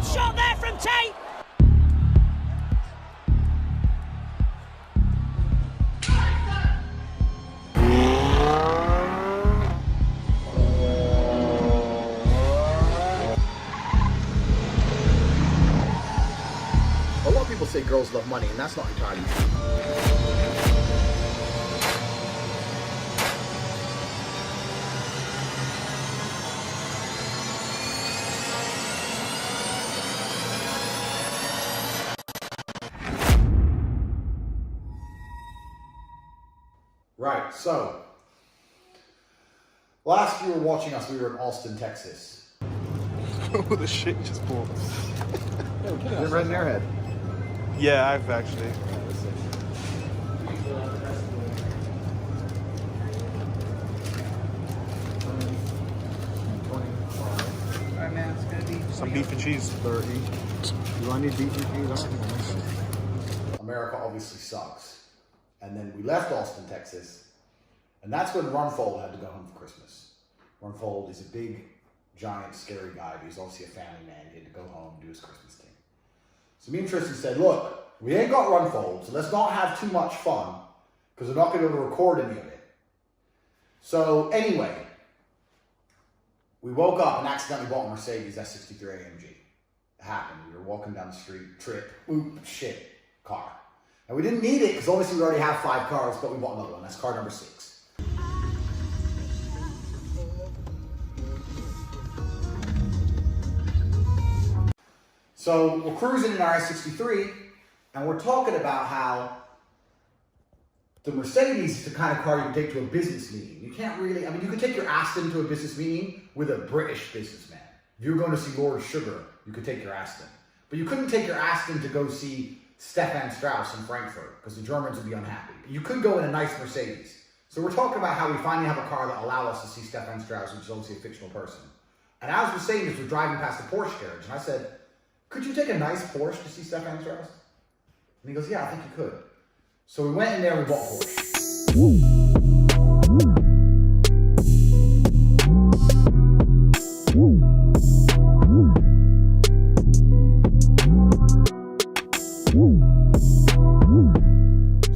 Good shot there from Tate. A lot of people say girls love money, and that's not entirely true. Right, so last you were watching us, we were in Austin, Texas. Oh, the shit you just pulled. You're right in their head. Yeah, I've actually. Alright, man, it's gonna be Some beef and cheese. 30. Do I need beef and cheese? America obviously sucks. And then we left Austin, Texas, and that's when Runfold had to go home for Christmas. Runfold is a big, giant, scary guy, but he's obviously a family man. He had to go home and do his Christmas thing. So me and Tristan said, look, we ain't got Runfold, so let's not have too much fun, because we're not going to be able to record any of it. So anyway, we woke up and accidentally bought a Mercedes S63 AMG. It happened. We were walking down the street, trip, oop, shit, car. And we didn't need it because obviously we already have 5 cars, but we bought another one. That's car number 6. So we're cruising in our S63, and we're talking about how the Mercedes is the kind of car you can take to a business meeting. You can't really, I mean, you could take your Aston to a business meeting with a British businessman. If you were going to see Lord Sugar, you could take your Aston. But you couldn't take your Aston to go see Stefan Strauss in Frankfurt, because the Germans would be unhappy. You could go in a nice Mercedes. So we're talking about how we finally have a car that allows us to see Stefan Strauss, which is obviously a fictional person. And as we're saying this, we're driving past the Porsche garage, and I said, could you take a nice Porsche to see Stefan Strauss? And he goes, yeah, I think you could. So we went in there and we bought a Porsche.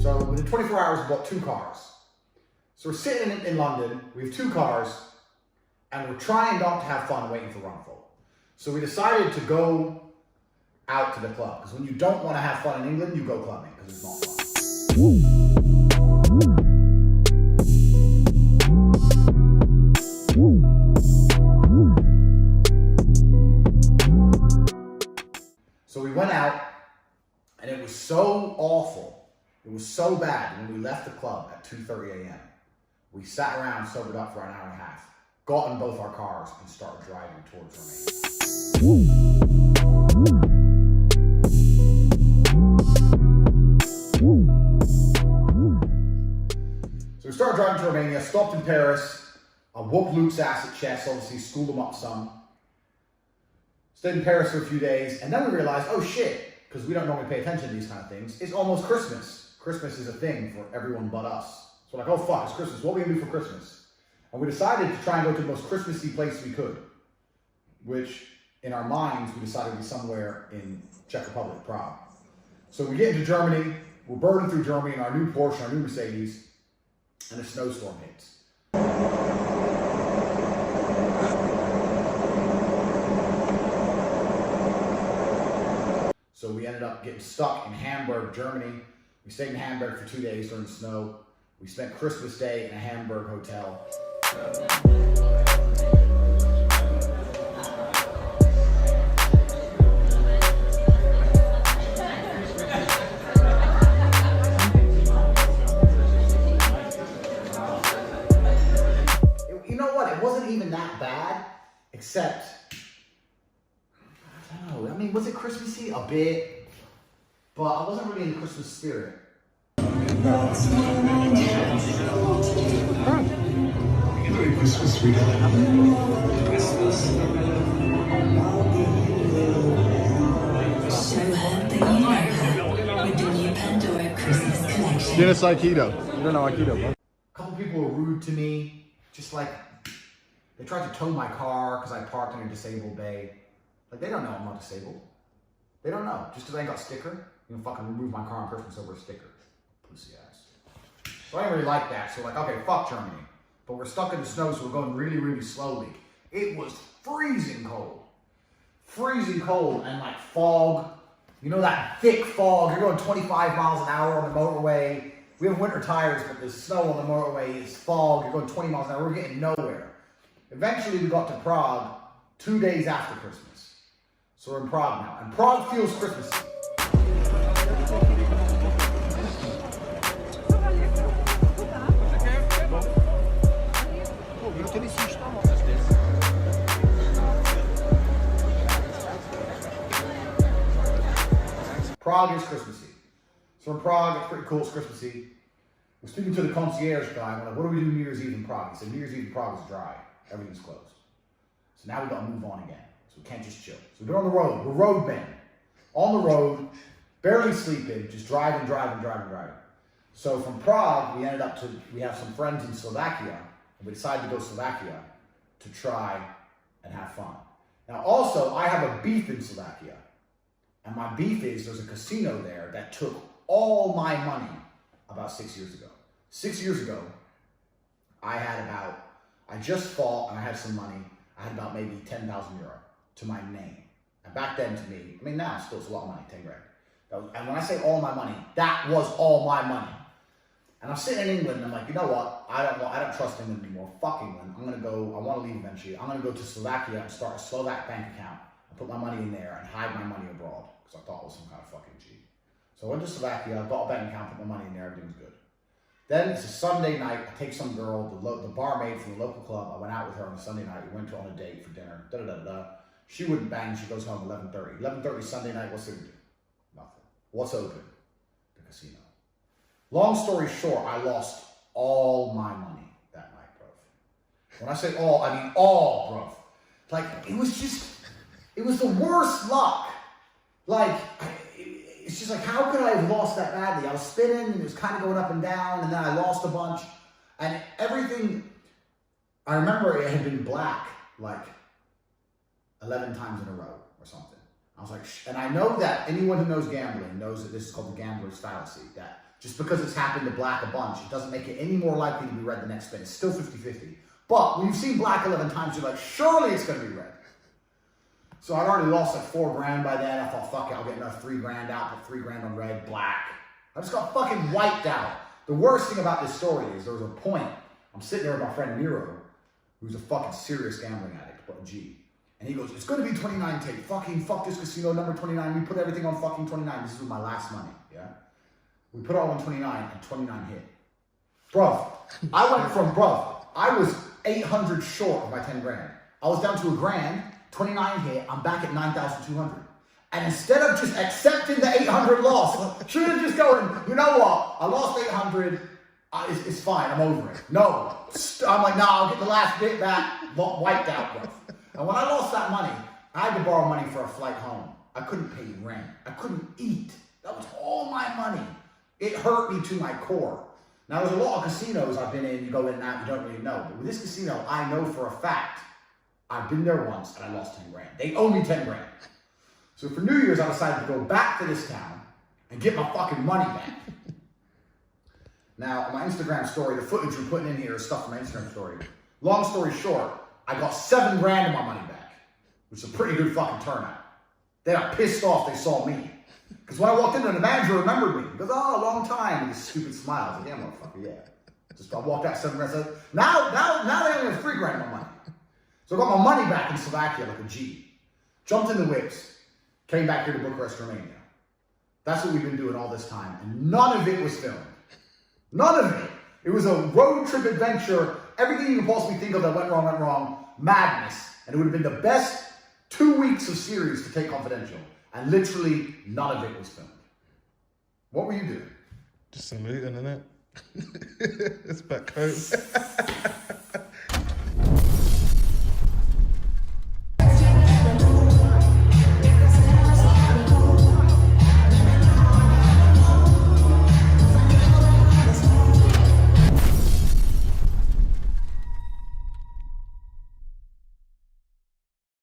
So within 24 hours, we bought 2 cars. So we're sitting in London, we have 2 cars, and we're trying not to have fun waiting for Runfold. So we decided to go out to the club, because when you don't want to have fun in England, you go clubbing, because it's not fun. So we went out, and it was so awful. It was so bad. When we left the club at 2:30 a.m., we sat around, sobered up for an hour and a half, got in both our cars, and started driving towards Romania. So we started driving to Romania, stopped in Paris. I whooped Luke's ass at chess, obviously schooled him up some. Stayed in Paris for a few days, and then we realized, oh shit, because we don't normally pay attention to these kind of things, it's almost Christmas. Christmas is a thing for everyone but us. So we're like, oh fuck, it's Christmas. What are we gonna do for Christmas? And we decided to try and go to the most Christmassy place we could, which in our minds, we decided to be somewhere in Czech Republic, Prague. So we get into Germany, we're burning through Germany in our new Porsche, our new Mercedes, and a snowstorm hits. So we ended up getting stuck in Hamburg, Germany. We stayed in Hamburg for 2 days during the snow. We spent Christmas Day in a Hamburg hotel. You know what? It wasn't even that bad, except, I don't know. I mean, was it Christmassy? A bit. But I wasn't really in the Christmas spirit. Christmas tree. Show her that you know her with the new Pandora Christmas collection. Get us Aikido. You don't know Aikido, bro. A couple people were rude to me, just like, they tried to tow my car because I parked in a disabled bay. Like, they don't know I'm not disabled. They don't know. Just because I ain't got a sticker, you can fucking remove my car on Christmas over a sticker. Pussy ass. So I didn't really like that. So like, okay, fuck Germany. But we're stuck in the snow, so we're going really, really slowly. It was freezing cold. Freezing cold and like fog. You know that thick fog. You're going 25 miles an hour on the motorway. We have winter tires, but the snow on the motorway is fog. You're going 20 miles an hour. We're getting nowhere. Eventually, we got to Prague 2 days after Christmas. So we're in Prague now. And Prague feels Christmassy. Prague is Christmassy. So in Prague, it's pretty cool, it's Christmassy. We're speaking to the concierge guy, I'm like, what do we do New Year's Eve in Prague? He said, New Year's Eve in Prague is dry. Everything's closed. So now we gotta move on again. So we can't just chill. So we're on the road. We're road men. On the road, barely sleeping, just driving. So from Prague, we have some friends in Slovakia, and we decided to go to Slovakia to try and have fun. Now also, I have a beef in Slovakia. And my beef is, there's a casino there that took all my money about 6 years ago. 6 years ago, I just fought and I had some money. I had about maybe 10,000 euro to my name. And back then to me, I mean now it's a lot of money, 10 grand. And when I say all my money, that was all my money. And I'm sitting in England and I'm like, you know what? I don't trust England anymore. Fuck England. I want to leave eventually. I'm going to go to Slovakia and start a Slovak bank account and put my money in there and hide my money abroad. Because I thought it was some kind of fucking G. So I went to Slovakia, got a bank account, put my money in there, everything's good. Then it's a Sunday night, I take some girl, the barmaid from the local club, I went out with her on a Sunday night, we went on a date for dinner, She wouldn't bang, she goes home 11:30. 11:30 Sunday night, what's there to do? Nothing. What's open? The casino. Long story short, I lost all my money that night, bro. When I say all, I mean all, bro. Like, it was the worst luck. Like, it's just like, how could I have lost that badly? I was spinning, and it was kind of going up and down, and then I lost a bunch. And everything, I remember it had been black, like, 11 times in a row or something. I was like, and I know that anyone who knows gambling knows that this is called the gambler's fallacy, that just because it's happened to black a bunch, it doesn't make it any more likely to be red the next spin. It's still 50-50. But when you've seen black 11 times, you're like, surely it's going to be red. So I'd already lost like 4 grand by then. I thought, fuck it, I'll get another 3 grand out, put 3 grand on red, black. I just got fucking wiped out. The worst thing about this story is there was a point, I'm sitting there with my friend Miro, who's a fucking serious gambling addict, but a G. And he goes, it's going to be 29, Tate. Fucking fuck this casino, number 29. We put everything on fucking 29. This is with my last money, yeah? We put it all on 29, and 29 hit. Bruv, I was 800 short of my 10 grand. I was down to a grand. 29 hit, I'm back at 9,200. And instead of just accepting the 800 loss, should have just going, you know what, I lost 800, it's fine, I'm over it. No, I'm like, no, I'll get the last bit back, wiped out, bro. And when I lost that money, I had to borrow money for a flight home. I couldn't pay rent. I couldn't eat. That was all my money. It hurt me to my core. Now, there's a lot of casinos I've been in, you go in and out, you don't really know. But with this casino, I know for a fact, I've been there once and I lost 10 grand. They owe me 10 grand. So for New Year's, I decided to go back to this town and get my fucking money back. Now, on my Instagram story, the footage we're putting in here is stuff from my Instagram story. Long story short, I got 7 grand of my money back, which is a pretty good fucking turnout. They got pissed off they saw me. Because when I walked in there, the manager remembered me. He goes, oh, long time. With this stupid smile. I was like, yeah, motherfucker, yeah. Just I walked out 7 grand. I said, now they only have 3 grand of my money. So I got my money back in Slovakia like a G. Jumped in the whips. Came back here to Bucharest, Romania. That's what we've been doing all this time. And none of it was filmed. None of it. It was a road trip adventure. Everything you can possibly think of that went wrong. Madness. And it would have been the best 2 weeks of series to take confidential. And literally none of it was filmed. What were you doing? Just some looting, innit? It's back home.